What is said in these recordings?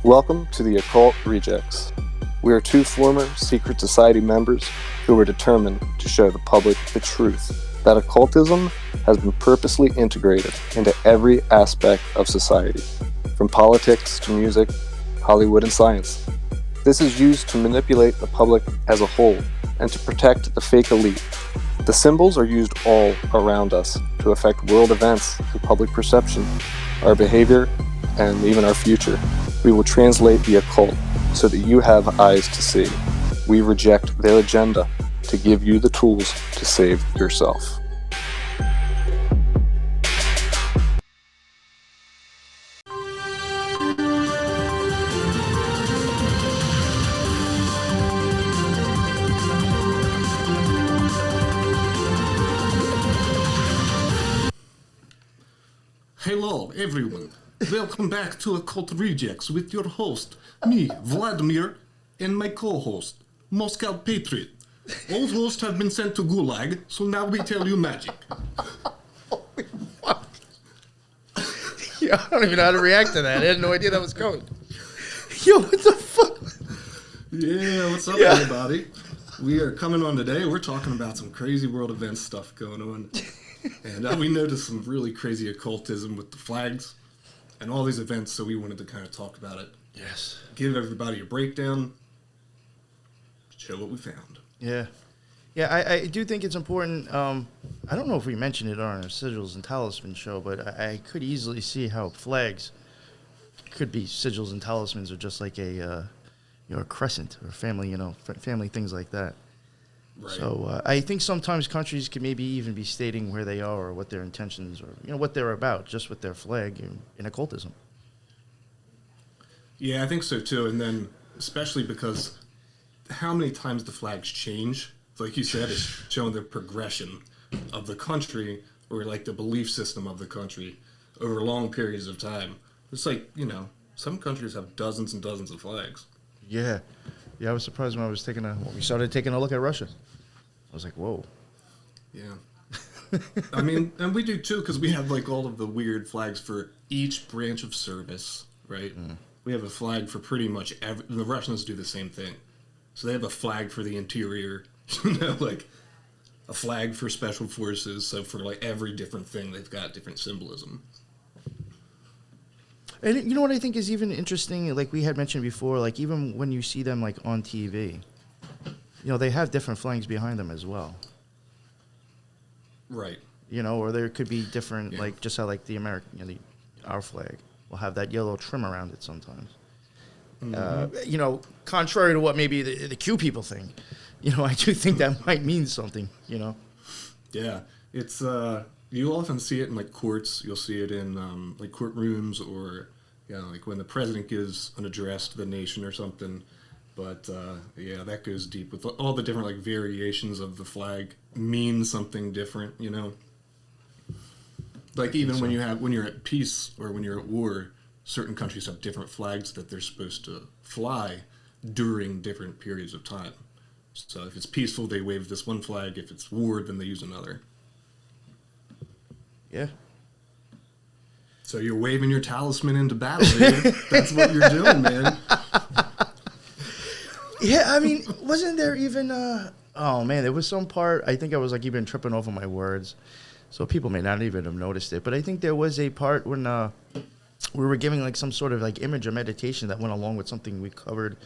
Welcome to the Occult Rejects. We are two former secret society members who were determined to show the public the truth that occultism has been purposely integrated into every aspect of society, from politics to music, Hollywood, and science. This is used to manipulate the public as a whole and to protect the fake elite. The symbols are used all around us to affect world events and public perception, our behavior, and even our future. We will translate the occult so that you have eyes to see. We reject their agenda to give you the tools to save yourself. Hello, everyone. Welcome back to Occult Rejects with your host, me, Vladimir, and my co-host, Moscow Patriot. Old hosts have been sent to Gulag, so now we tell you magic. Holy fuck. Yeah, I don't even know how to react to that. I had no idea that was coming. Yo, what the fuck? Yeah, what's up, everybody? We are coming on today. We're talking about some crazy world event stuff going on. And we noticed some really crazy occultism with the flags and all these events, so we wanted to kind of talk about it. Yes. Give everybody a breakdown, show what we found. Yeah. Yeah, I do think it's important. I don't know if we mentioned it on our Sigils and Talisman show, but I could easily see how flags could be sigils and talismans, or just like a crescent or family, family things like that. Right. So I think sometimes countries could maybe even be stating where they are or what their intentions or what they're about just with their flag in occultism. Yeah, I think so too. And then especially because how many times the flags change, like you said, is showing the progression of the country or like the belief system of the country over long periods of time. It's like, some countries have dozens and dozens of flags. Yeah. Yeah, I was surprised when we started taking a look at Russia. I was like, whoa. Yeah. I mean, and we do too, because we have like all of the weird flags for each branch of service, right? Mm. We have a flag for pretty much the Russians do the same thing. So they have a flag for the interior, like a flag for special forces. So for like every different thing, they've got different symbolism. And you know what I think is even interesting, like we had mentioned before, like even when you see them like on TV, they have different flags behind them as well. Right. Or there could be different, like just how like the American, our flag will have that yellow trim around it sometimes. Mm-hmm. Contrary to what maybe the Q people think, I do think that might mean something, Yeah. It's, you'll often see it in like courts. You'll see it in like courtrooms or like when the president gives an address to the nation or something. But that goes deep with all the different like variations of the flag mean something different. Like even when you're at peace or when you're at war, certain countries have different flags that they're supposed to fly during different periods of time. So if it's peaceful, they wave this one flag. If it's war, then they use another. Yeah. So you're waving your talisman into battle, man. That's what you're doing, man. Yeah, I mean, wasn't there even there was some part, I think I was like even tripping over my words, so people may not even have noticed it, but I think there was a part when we were giving like some sort of like image or meditation that went along with something we covered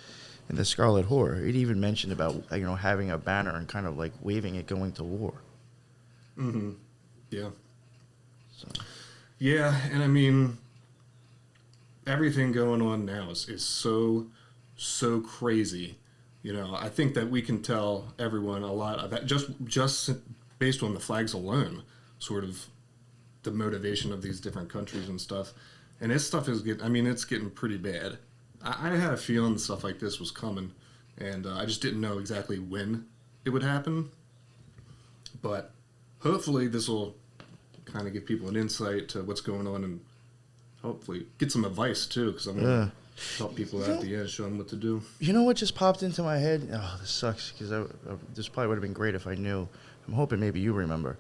in the Scarlet Horror. It even mentioned about, having a banner and kind of like waving it going to war. Mm-hmm. Yeah. So. Yeah, and I mean, everything going on now is so crazy. I think that we can tell everyone a lot of that just based on the flags alone, sort of the motivation of these different countries and stuff. And this stuff it's getting pretty bad. I had a feeling stuff like this was coming, and I just didn't know exactly when it would happen. But hopefully this will kind of give people an insight to what's going on and hopefully get some advice too, because I'm going to help people out at the end, show them what to do. You know what just popped into my head? Oh, this sucks, because this probably would have been great if I knew. I'm hoping maybe you remember.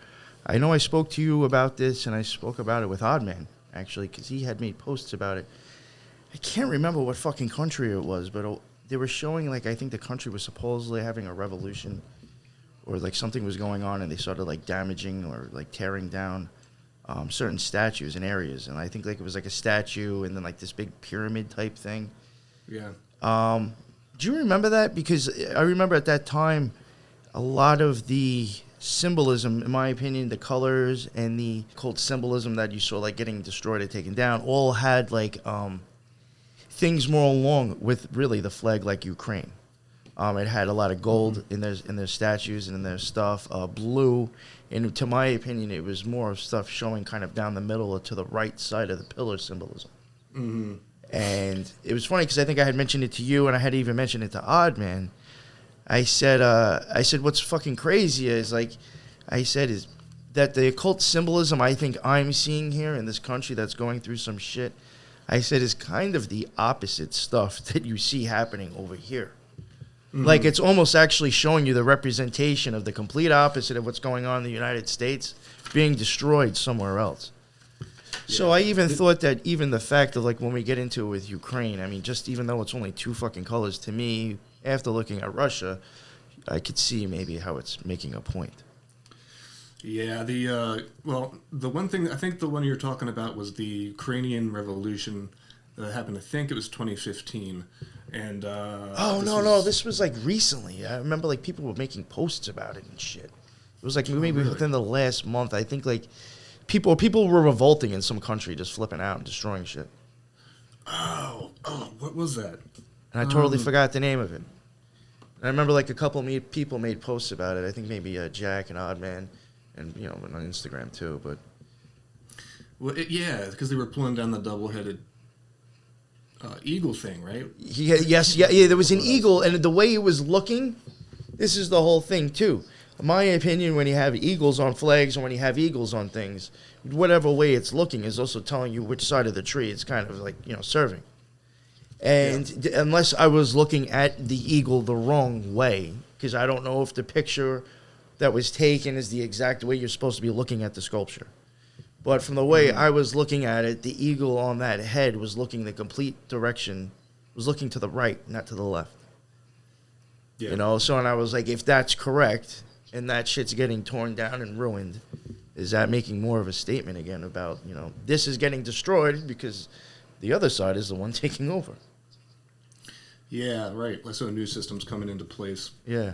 I know I spoke to you about this, and I spoke about it with Oddman, actually, because he had made posts about it. I can't remember what fucking country it was, but they were showing, like, I think the country was supposedly having a revolution, or like something was going on, and they started like damaging or like tearing down certain statues in areas, and I think like it was like a statue and then like this big pyramid type thing. Yeah. Do you remember that? Because I remember at that time, a lot of the symbolism, in my opinion, the colors and the occult symbolism that you saw like getting destroyed or taken down, all had like things more along with really the flag like Ukraine. It had a lot of gold in their statues and in their stuff, blue, and to my opinion, it was more stuff showing kind of down the middle or to the right side of the pillar symbolism. Mm-hmm. And it was funny because I think I had mentioned it to you, and I had even mentioned it to Oddman. I said, what's fucking crazy is is that the occult symbolism I think I'm seeing here in this country that's going through some shit, I said is kind of the opposite stuff that you see happening over here. Mm-hmm. Like it's almost actually showing you the representation of the complete opposite of what's going on in the United States being destroyed somewhere else. Yeah. So I even thought that even the fact of like when we get into it with Ukraine, I mean, just even though it's only two fucking colors, to me, after looking at Russia, I could see maybe how it's making a point. Yeah, the one thing, I think the one you're talking about was the Ukrainian Revolution that happened, I think it was 2015. And this was like recently. I remember like people were making posts about it and shit. It was like maybe within the last month. I think like people were revolting in some country, just flipping out and destroying shit. Oh, what was that? And I totally forgot the name of it. And I remember like a couple of people made posts about it. I think maybe Jack and Oddman, and on Instagram too. But because they were pulling down the double-headed eagle thing, right? Yeah. There was an eagle, and the way it was looking, this is the whole thing too. In my opinion, when you have eagles on flags or when you have eagles on things, whatever way it's looking is also telling you which side of the tree it's kind of like serving. And unless I was looking at the eagle the wrong way, because I don't know if the picture that was taken is the exact way you're supposed to be looking at the sculpture. But from the way I was looking at it, the eagle on that head was looking the complete direction, was looking to the right, not to the left. Yeah. And I was like, if that's correct, and that shit's getting torn down and ruined, is that making more of a statement again about, this is getting destroyed because the other side is the one taking over? Yeah, right. So new systems coming into place. Yeah.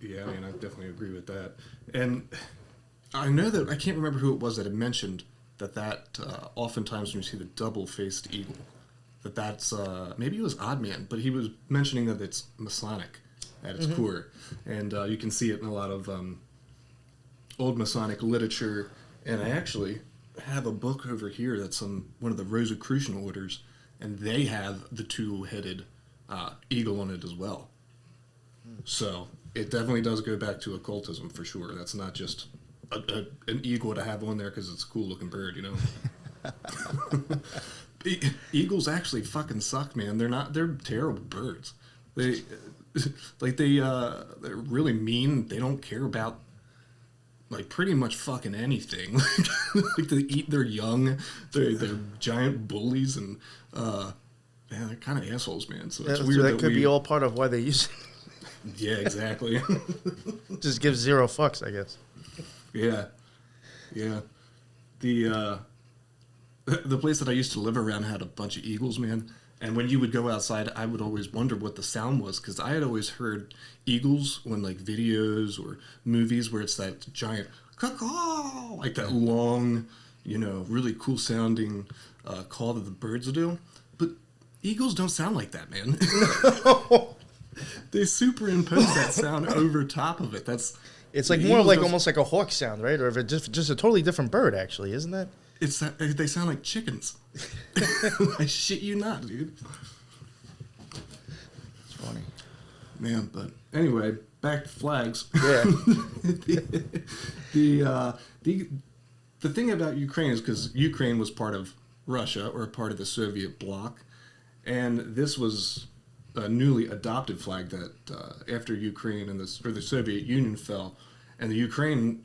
Yeah, I mean, I definitely agree with that. And I know that I can't remember who it was that had mentioned that oftentimes when you see the double-faced eagle, that's maybe it was Oddman, but he was mentioning that it's Masonic at its core, and you can see it in a lot of old Masonic literature. And I actually have a book over here that's one of the Rosicrucian orders, and they have the two-headed eagle on it as well. So it definitely does go back to occultism for sure. That's not just an eagle to have on there because it's a cool-looking bird, Eagles actually fucking suck, man. They're terrible birds. They're really mean. They don't care about like pretty much fucking anything. Like they eat their young. They're giant bullies, and they're kind of assholes, man. So it's weird. That could be all part of why they use it. Yeah, exactly. Just gives zero fucks, I guess. Yeah. The place that I used to live around had a bunch of eagles, man. And when you would go outside, I would always wonder what the sound was, because I had always heard eagles when like videos or movies where it's that giant caw, like that long, really cool sounding call that the birds do. But eagles don't sound like that, man. No. They superimpose that sound over top of it. It's like more like almost like a hawk sound, right? Or if it's just a totally different bird, actually, isn't that? They sound like chickens. I shit you not, dude. It's funny. Man, but anyway, back to flags. Yeah. The thing about Ukraine is because Ukraine was part of Russia or part of the Soviet bloc, and this was a newly adopted flag that after Ukraine and the Soviet Union fell, and the Ukraine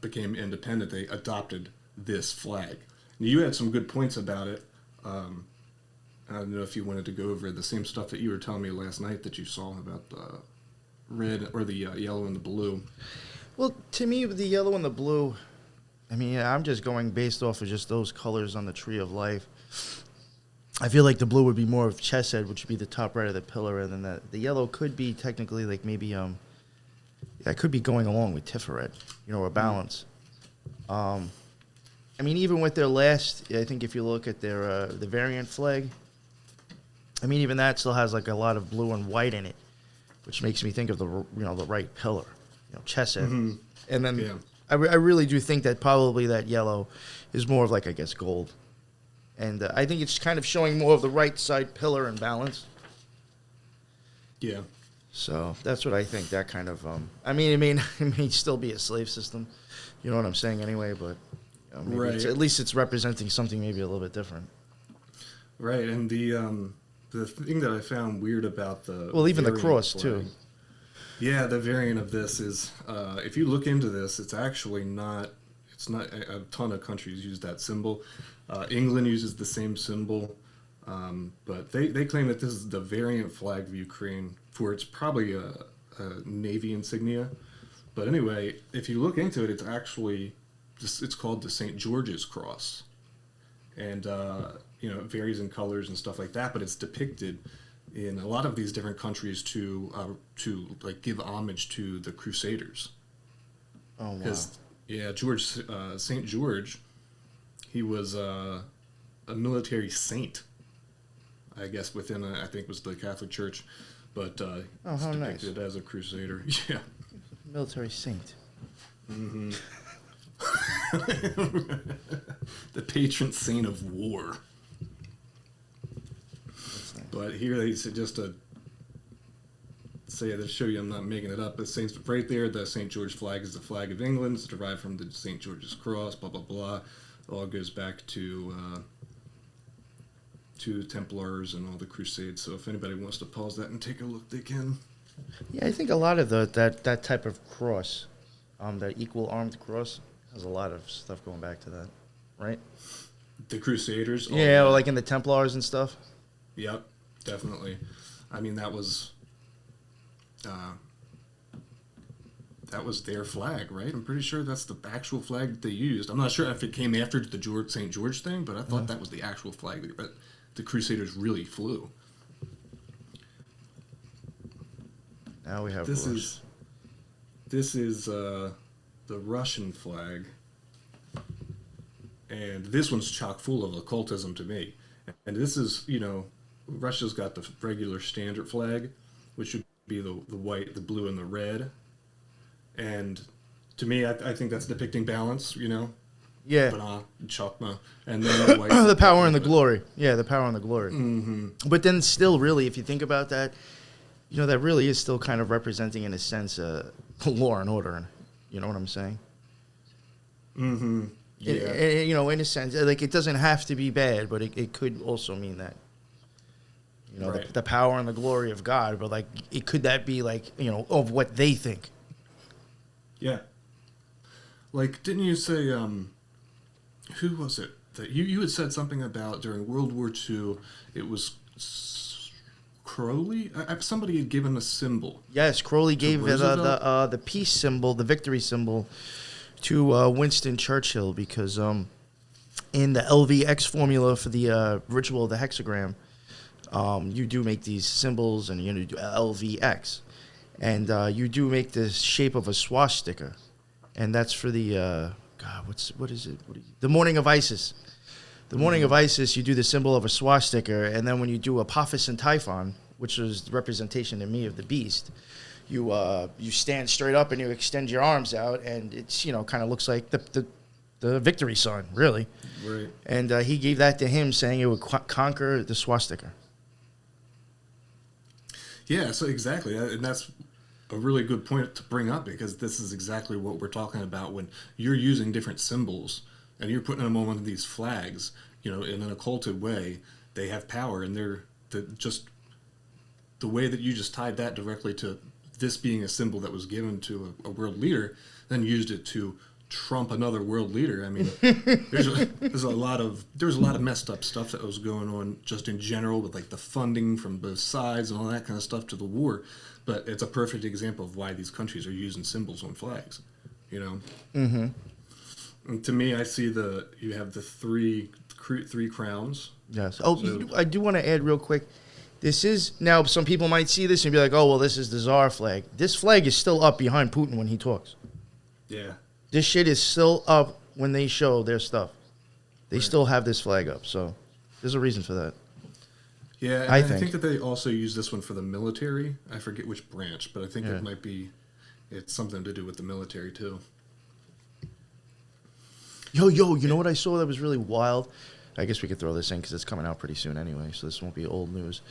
became independent, they adopted this flag. Now, you had some good points about it. I don't know if you wanted to go over the same stuff that you were telling me last night that you saw about the red or the yellow and the blue. Well, to me, the yellow and the blue, I mean, I'm just going based off of just those colors on the tree of life. I feel like the blue would be more of chesed, which would be the top right of the pillar, and then the yellow could be technically like maybe that could be going along with Tiferet, or balance. I mean, even with their last, I think if you look at their the variant flag, I mean, even that still has like a lot of blue and white in it, which makes me think of the the right pillar, chesed. Mm-hmm. And then Yeah. I really do think that probably that yellow is more of like, I guess, gold. And I think it's kind of showing more of the right side pillar and balance. Yeah. So that's what I think. That kind of, I mean, it may still be a slave system. You know what I'm saying, anyway. But maybe Right. at least it's representing something maybe a little bit different. Right, and the thing that I found weird about the Even the variant cross flag- too. Yeah, the variant of this is, if you look into this, it's actually not. It's not a ton of countries use that symbol. England uses the same symbol, but they claim that this is the variant flag of Ukraine, for it's probably a navy insignia. But anyway, if you look into it, it's actually it's called the St. George's Cross, and it varies in colors and stuff like that. But it's depicted in a lot of these different countries to like give homage to the Crusaders. Oh wow. Because St. George, he was a military saint, I guess within I think it was the Catholic Church, but it's how depicted as a crusader. Yeah. Military saint. Mm-hmm. The patron saint of war. That's nice. But here they said just to show you I'm not making it up. The saints right there. The St. George flag is the flag of England. It's derived from the St. George's Cross. Blah blah blah. It all goes back to Templars and all the Crusades. So if anybody wants to pause that and take a look, they can. Yeah, I think a lot of that type of cross, that equal armed cross, has a lot of stuff going back to that, right? The Crusaders. Yeah, or like in the Templars and stuff. Yep, definitely. I mean, that was their flag, right? I'm pretty sure that's the actual flag that they used. I'm not sure if it came after the St. George thing, but I thought that was the actual flag that the Crusaders really flew. Now we have This Rush. is the Russian flag, and this one's chock full of occultism to me. And this is, Russia's got the regular standard flag, which would be the white, the blue, and the red. And to me, I think that's depicting balance, Yeah. Bana, Chokma, and then the white. The power and the glory. Yeah, the power and the glory. Mm-hmm. But then still, really, if you think about that, that really is still kind of representing, in a sense, law and order. You know what I'm saying? Mm-hmm. Yeah. In a sense, like, it doesn't have to be bad, but it could also mean that. Right. The power and the glory of God, but like, could that be like, of what they think? Yeah. Like, didn't you say, who was it that you had said something about during World War II? It was Crowley. Somebody had given a symbol. Yes, Crowley gave the peace symbol, the victory symbol, to Winston Churchill, because in the LVX formula for the ritual of the hexagram, you do make these symbols, and you do LVX, and you do make the shape of a swastika, and that's for the what is it? The morning of Isis. The morning of Isis, you do the symbol of a swastika, and then when you do Apophis and Typhon, which is the representation to me of the beast, you stand straight up and you extend your arms out, and it's kind of looks like the victory sign, really. Right. And he gave that to him, saying it would conquer the swastika. Yeah, so exactly, and that's a really good point to bring up, because this is exactly what we're talking about when you're using different symbols and you're putting them on one of these flags. In an occulted way, they have power, and they're just the way that you just tied that directly to this being a symbol that was given to a world leader, then used it to trump another world leader. I mean, there's a lot of messed up stuff that was going on just in general with like the funding from both sides and all that kind of stuff to the war. But it's a perfect example of why these countries are using symbols on flags. You know. Mm-hmm. And to me, I see you have the three crowns. Yes. Oh, So- I do want to add real quick. This is now. Some people might see this and be like, "Oh, well, this is the Tsar flag." This flag is still up behind Putin when he talks. Yeah. This shit is still up when they show their stuff. They Right. still have this flag up, so there's a reason for that. Yeah, and I I think. think that they also use this one for the military. I forget which branch, but I think Yeah. it's something to do with the military too. Yo, you know what I saw that was really wild? I guess we could throw this in because it's coming out pretty soon anyway, so this won't be old news.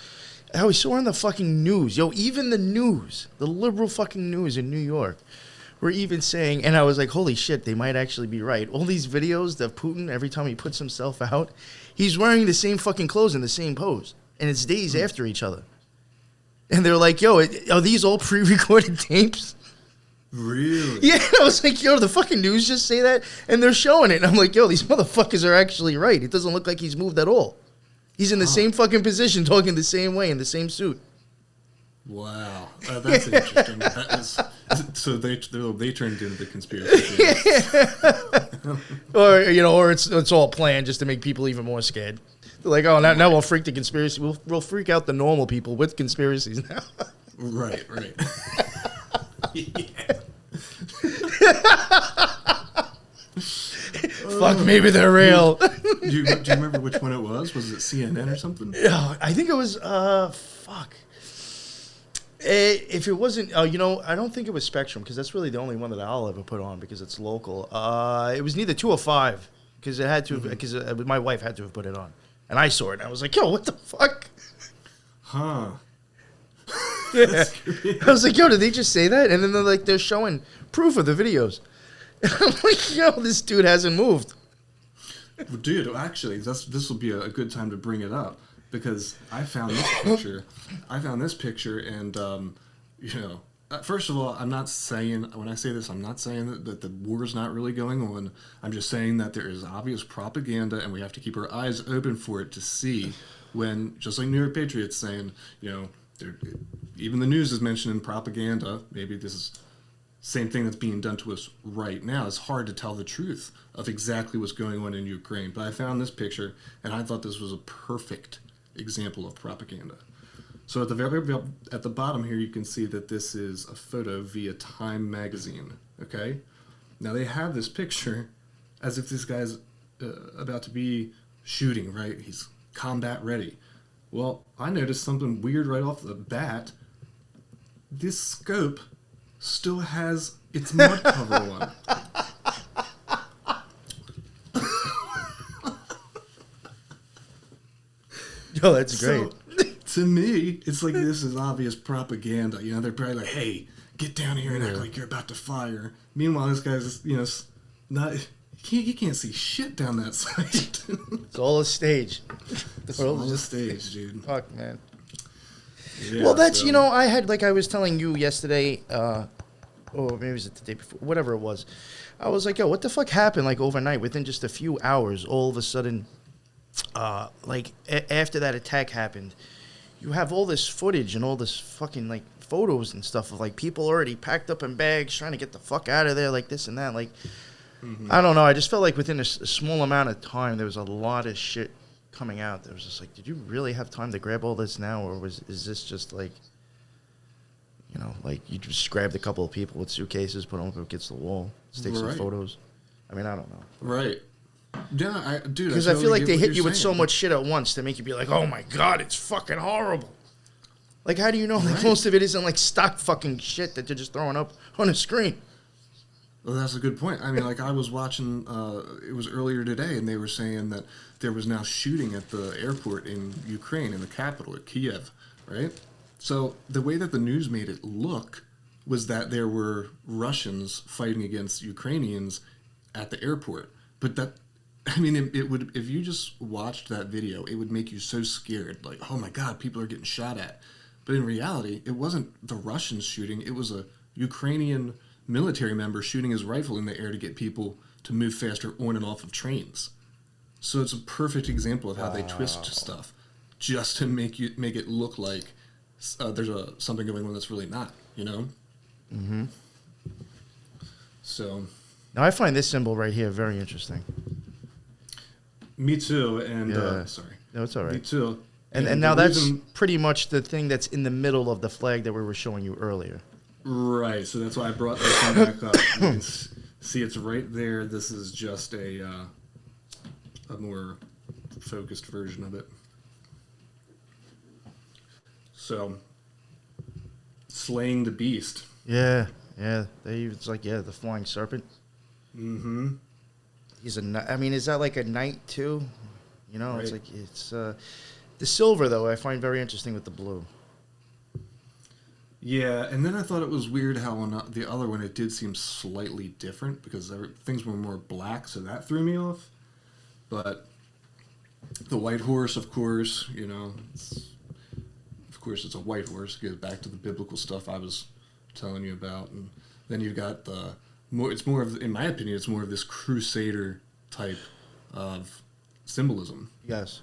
I saw on the fucking news, even the news, the liberal fucking news in New York, were even saying, and I was like, holy shit, they might actually be right. All these videos that Putin, every time he puts himself out, he's wearing the same fucking clothes in the same pose, and it's days after each other. And they're like, yo, are these all pre-recorded tapes? Really? Yeah, I was like, yo, the fucking news just say that, and they're showing it. And I'm like, yo, these motherfuckers are actually right. It doesn't look like he's moved at all. He's in the same fucking position, talking the same way, in the same suit. Wow, that's interesting. So they turned into the conspiracy theories. Or it's all planned just to make people even more scared. They're like, oh, now we'll freak the conspiracy. We'll freak out the normal people with conspiracies now. Right. Yeah. Fuck, maybe they're real. Do you remember which one it was? Was it CNN or something? Yeah, I think it was, fuck. If it wasn't, I don't think it was Spectrum, because that's really the only one that I'll ever put on because it's local. It was neither 205, because it had to, because my wife had to have put it on. And I saw it, and I was like, yo, what the fuck? Huh. Yeah. I was like, yo, did they just say that? And then they're showing proof of the videos. And I'm like, yo, this dude hasn't moved. Well, dude, actually, this will be a good time to bring it up because I found this picture. And first of all, I'm not saying when I say this, I'm not saying that the war is not really going on. I'm just saying that there is obvious propaganda, and we have to keep our eyes open for it to see when, just like New York Patriots saying, even the news is mentioning propaganda. Maybe this is same thing that's being done to us right now. It's hard to tell the truth of exactly what's going on in Ukraine. But I found this picture, and I thought this was a perfect example of propaganda. So at the bottom here, you can see that this is a photo via Time magazine. Okay, now they have this picture as if this guy's about to be shooting. Right, he's combat ready. Well, I noticed something weird right off the bat. This scope still has its mud cover on. Yo, that's great. So, to me, it's like this is obvious propaganda. They're probably like, "Hey, get down here and act like you're about to fire." Meanwhile, this guy's, not. He can't see shit down that site. It's all a stage. It's all a stage, dude. Fuck, man. Yeah, Well, that's, so- I had, like I was telling you yesterday, or maybe it was the day before, whatever it was. I was like, yo, what the fuck happened, like, overnight, within just a few hours, all of a sudden, after that attack happened, you have all this footage and all this fucking, like, photos and stuff of, like, people already packed up in bags trying to get the fuck out of there, like, this and that, like, I don't know, I just felt like within a small amount of time, there was a lot of shit coming out. There was just like, did you really have time to grab all this now, or is this just like, like you just grabbed a couple of people with suitcases, put them up against the wall, let's take some Right. photos? I mean, I don't know. Right. Yeah, dude. Because I feel like they hit you with so much shit at once to make you be like, oh my God, it's fucking horrible. Like, how do you know like most of it isn't like stock fucking shit that they're just throwing up on a screen? Well, that's a good point. I mean, like I was watching, it was earlier today, and they were saying that there was now shooting at the airport in Ukraine, in the capital, at Kiev, right? So the way that the news made it look was that there were Russians fighting against Ukrainians at the airport. But that, I mean, it would, if you just watched that video, it would make you so scared, like, oh my God, people are getting shot at. But in reality, it wasn't the Russians shooting, it was a Ukrainian military member shooting his rifle in the air to get people to move faster on and off of trains. So it's a perfect example of how they twist stuff just to make it look like there's something going on that's really not, Mm-hmm. So. Now, I find this symbol right here very interesting. Me too, and Yeah. sorry. No, it's all right. Me too. And now that's pretty much the thing that's in the middle of the flag that we were showing you earlier. Right, so that's why I brought this one back up. You can see it's right there. This is just a more focused version of it. So, slaying the beast. Yeah. It's like, the flying serpent. Mm-hmm. He's is that like a knight too? Right. It's like, the silver, though, I find very interesting with the blue. Yeah, and then I thought it was weird how on the other one it did seem slightly different because things were more black, so that threw me off. But the white horse, of course, it's a white horse. It goes back to the biblical stuff I was telling you about, and then you've got in my opinion, it's more of this crusader type of symbolism. Yes.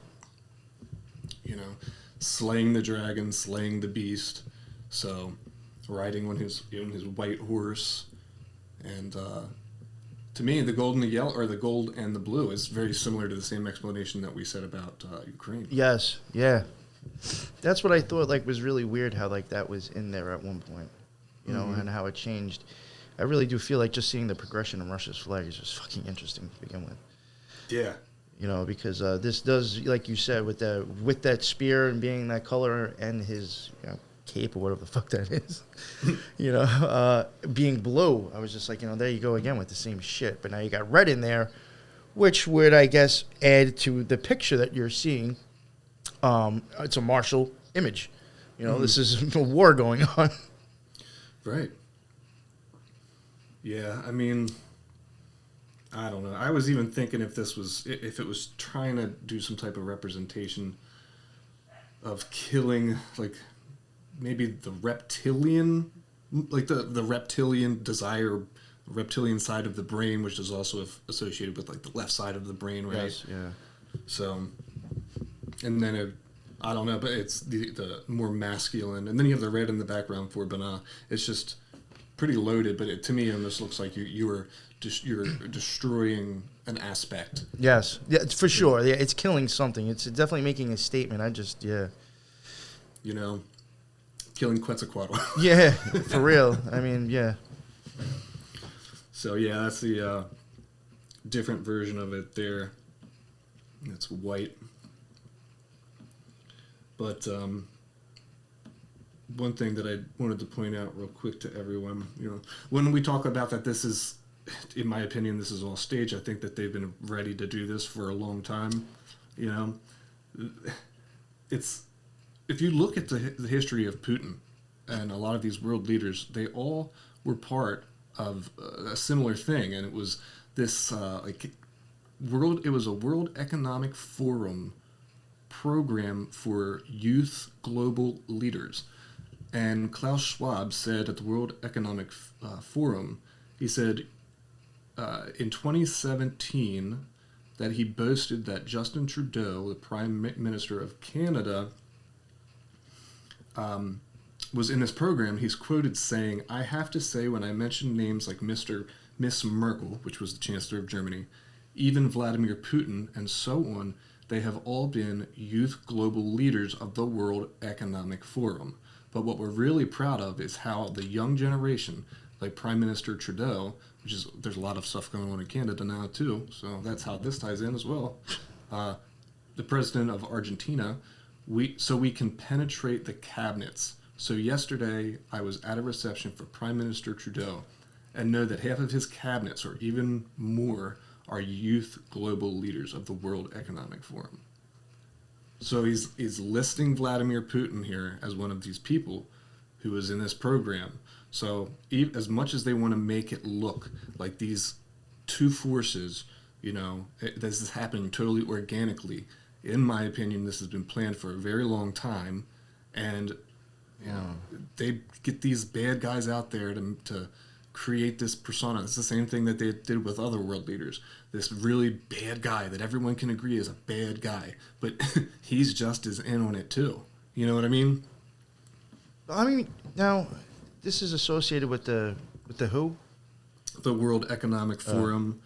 Slaying the dragon, slaying the beast. So, riding on his white horse, and to me, the gold and the yellow, or the gold and the blue, is very similar to the same explanation that we said about Ukraine. Yes. Yeah. That's what I thought was really weird how that was in there at one point, Mm-hmm. and how it changed. I really do feel like just seeing the progression of Russia's flag is just fucking interesting to begin with. Yeah. Because this does, like you said, with that spear and being that color and his cape or whatever the fuck that is, being blue. I was just like, there you go again with the same shit. But now you got red in there, which would, I guess, add to the picture that you're seeing. It's a martial image. This is a war going on. Right. Yeah, I don't know. I was even thinking if it was trying to do some type of representation of killing, maybe the reptilian, the reptilian desire, reptilian side of the brain, which is also associated with the left side of the brain, right? Yes, yeah. So, and then I don't know, but it's the more masculine, and then you have the red in the background for Bana. It's just pretty loaded, but to me, it almost looks like you're destroying an aspect. Yes, yeah, it's for sure. Yeah, it's killing something. It's definitely making a statement. Killing Quetzalcoatl. Yeah, for real. Yeah. So yeah, that's the different version of it there. It's white. But one thing that I wanted to point out real quick to everyone, when we talk about that this is, in my opinion, this is all staged, I think that they've been ready to do this for a long time. It's, if you look at the history of Putin and a lot of these world leaders, they all were part of a similar thing, and it was this it was a World Economic Forum program for youth global leaders. And Klaus Schwab said at the World Economic Forum, he said in 2017 that he boasted that Justin Trudeau, the Prime Minister of Canada, was in this program. He's quoted saying, "I have to say when I mention names like Miss Merkel, which was the Chancellor of Germany, even Vladimir Putin, and so on, they have all been youth global leaders of the World Economic Forum. But what we're really proud of is how the young generation, like Prime Minister Trudeau, there's a lot of stuff going on in Canada now too, so that's how this ties in as well. The President of Argentina, we can penetrate the cabinets. So yesterday I was at a reception for Prime Minister Trudeau and know that half of his cabinets, or even more, are youth global leaders of the World Economic Forum." So he's listing Vladimir Putin here as one of these people who is in this program. So as much as they want to make it look like these two forces, this is happening totally organically, in my opinion, this has been planned for a very long time, and they get these bad guys out there to create this persona. It's the same thing that they did with other world leaders. This really bad guy that everyone can agree is a bad guy, but he's just as in on it too. You know what I mean? I mean, now, this is associated with the who? The World Economic Forum,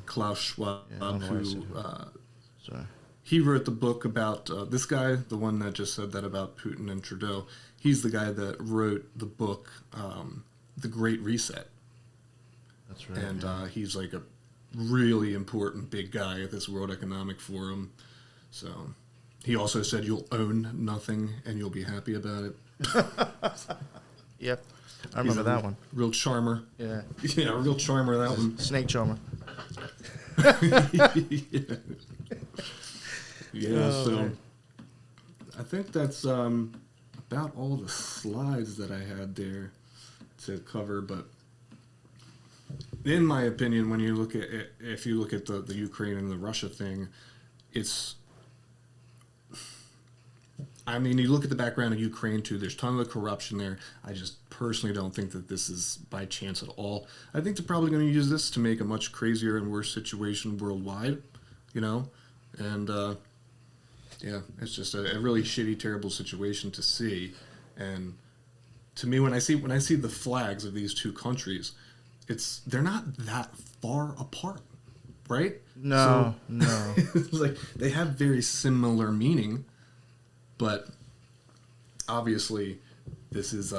Klaus Schwab, Yeah, I don't know why I said who Sorry. he wrote the book about this guy, the one that just said that about Putin and Trudeau. He's the guy that wrote the book, The Great Reset. That's right. And yeah. he's like a really important big guy at this World Economic Forum. So he also said you'll own nothing and you'll be happy about it. Yep. I remember that one. Real charmer. Yeah. Yeah, real charmer, that one. Snake charmer. Yeah, Oh, so man. I think that's about all the slides that I had there to cover. But in my opinion, when you look at it, if you look at the Ukraine and the Russia thing, it's, I mean, you look at the background of Ukraine too, there's tons of corruption there. I just personally don't think that this is by chance at all. I think they're probably going to use this to make a much crazier and worse situation worldwide, you know? And, yeah, it's just a really shitty, terrible situation to see. And to me, when I see the flags of these two countries, they're not that far apart, right? No, So, no. it's like they have very similar meaning, but obviously this is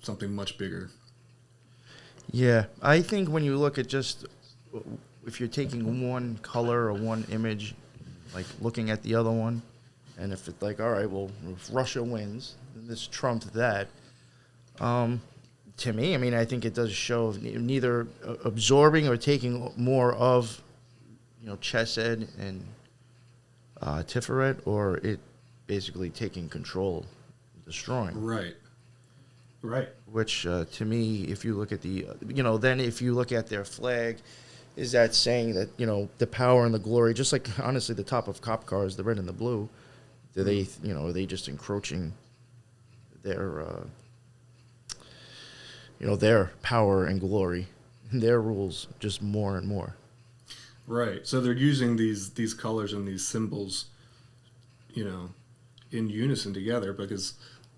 something much bigger. Yeah, I think when you look at just if you're taking one color or one image, like looking at the other one, and if it's like, all right, well, if Russia wins, then this trumped that. To me, I mean, I think it does show neither absorbing or taking more of, Chesed and Tiferet, or it basically taking control, destroying. Right. Right. Which, to me, if you look at then if you look at their flag, is that saying that, the power and the glory, just like, honestly, the top of cop cars, the red and the blue, are they just encroaching their, their power and glory, their rules just more and more. Right. So they're using these colors and these symbols, in unison together, because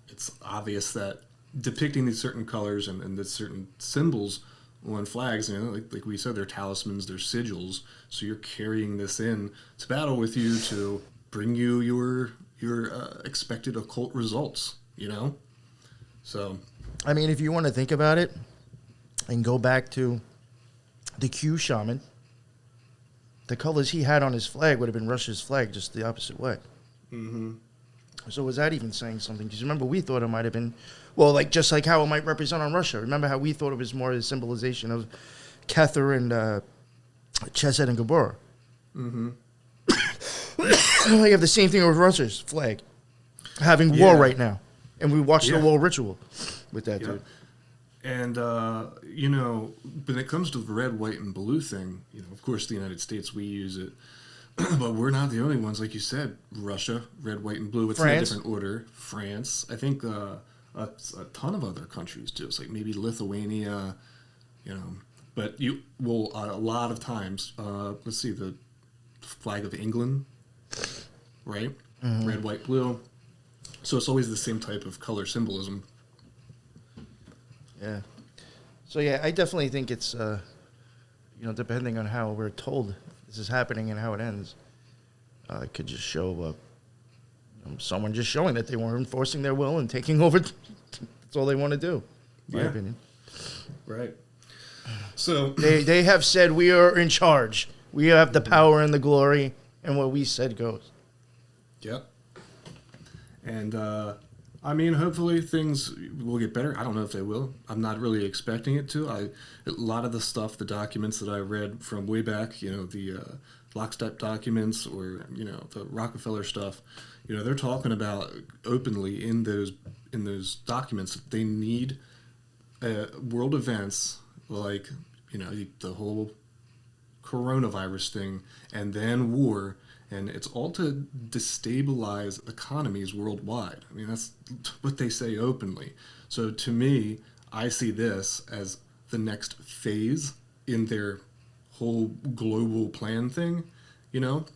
it's obvious that depicting these certain colors and the certain symbols on flags, like we said, they're talismans, they're sigils. So you're carrying this in to battle with you to bring you your expected occult results, So, I mean, if you want to think about it and go back to the Q shaman, the colors he had on his flag would have been Russia's flag, just the opposite way. mm-hmm. So was that even saying something? Because remember, we thought it might have been, just like how it might represent on Russia. Remember how we thought it was more a symbolization of Kether and Chesed and Gabor. Mm-hmm. You have the same thing with Russia's flag, having war right now. And we watched the war ritual with that, dude. And, when it comes to the red, white, and blue thing, of course, the United States, we use it. But we're not the only ones, like you said. Russia, red, white, and blue. It's France. in a different order. France. I think a ton of other countries do. It's like maybe Lithuania, But a lot of times, let's see, the flag of England, right? Mm-hmm. Red, white, blue. So it's always the same type of color symbolism. Yeah. So, I definitely think it's, depending on how we're told this is happening and how it ends, it could just show someone just showing that they weren't enforcing their will and taking over. That's all they want to do, in my opinion. Right. So they have said we are in charge. We have the power and the glory, and what we said goes. Yep. And, hopefully things will get better. I don't know if they will. I'm not really expecting it to. A lot of the stuff, the documents that I read from way back, the lockstep documents or, the Rockefeller stuff, they're talking about openly in those documents that they need world events like, the whole coronavirus thing and then war. And it's all to destabilize economies worldwide. I mean, that's what they say openly. So to me, I see this as the next phase in their whole global plan thing, you know?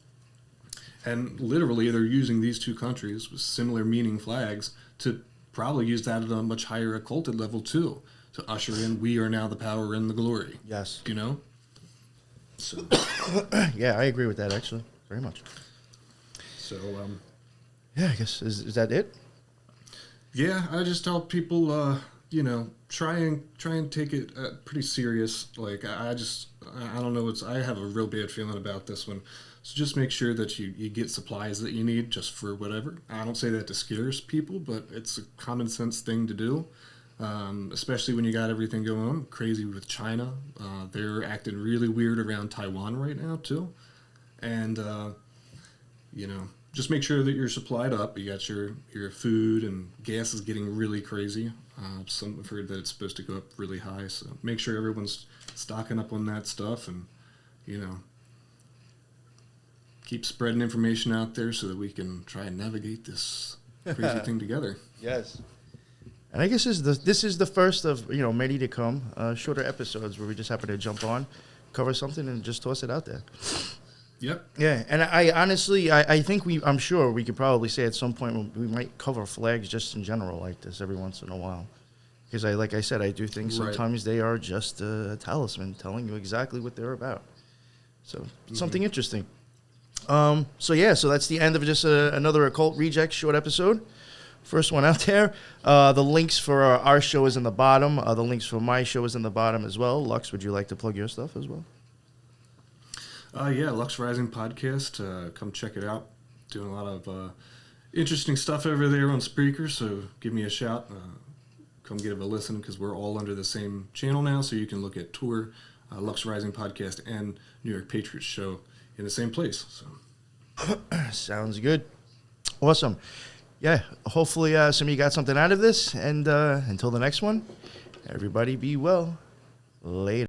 And literally, they're using these two countries with similar meaning flags to probably use that at a much higher occulted level, too, to usher in, we are now the power and the glory. Yes. You know? So, Yeah, I agree with that, actually, very much. so Yeah, I guess, is that it? yeah, I just tell people, you know, try and take it pretty serious. Like, I don't know, I have a real bad feeling about this one. So just make sure that you get supplies that you need just for whatever. I don't say that to scare people, but it's a common sense thing to do. Especially when you got everything going on crazy with China. They're acting really weird around Taiwan right now, too. And, you know, just make sure that you're supplied up. You got your food, and gas is getting really crazy. I've heard that it's supposed to go up really high, so make sure everyone's stocking up on that stuff, and, you know, keep spreading information out there so that we can try and navigate this crazy thing together. Yes. And I guess this is the first of, you know, many to come, shorter episodes where we just happen to jump on, cover something, and just toss it out there. Yep. Yeah, and I honestly, I think I'm sure we could probably say at some point we might cover flags just in general like this every once in a while. Because like I said, I do think sometimes they are just a talisman telling you exactly what they're about. So something interesting. So that's the end of just another Occult Rejects short episode. First one out there. The links for our show is in the bottom. The links for my show is in the bottom as well. Lux, would you like to plug your stuff as well? Yeah, Lux Rising Podcast. Come check it out. Doing a lot of interesting stuff over there on Spreaker, so give me a shout. Come give it a listen, because we're all under the same channel now, so you can look at Tour, Lux Rising Podcast, and New York Patriot Show in the same place. So Sounds good. Awesome. Yeah, hopefully some of you got something out of this, and until the next one, everybody be well. Later.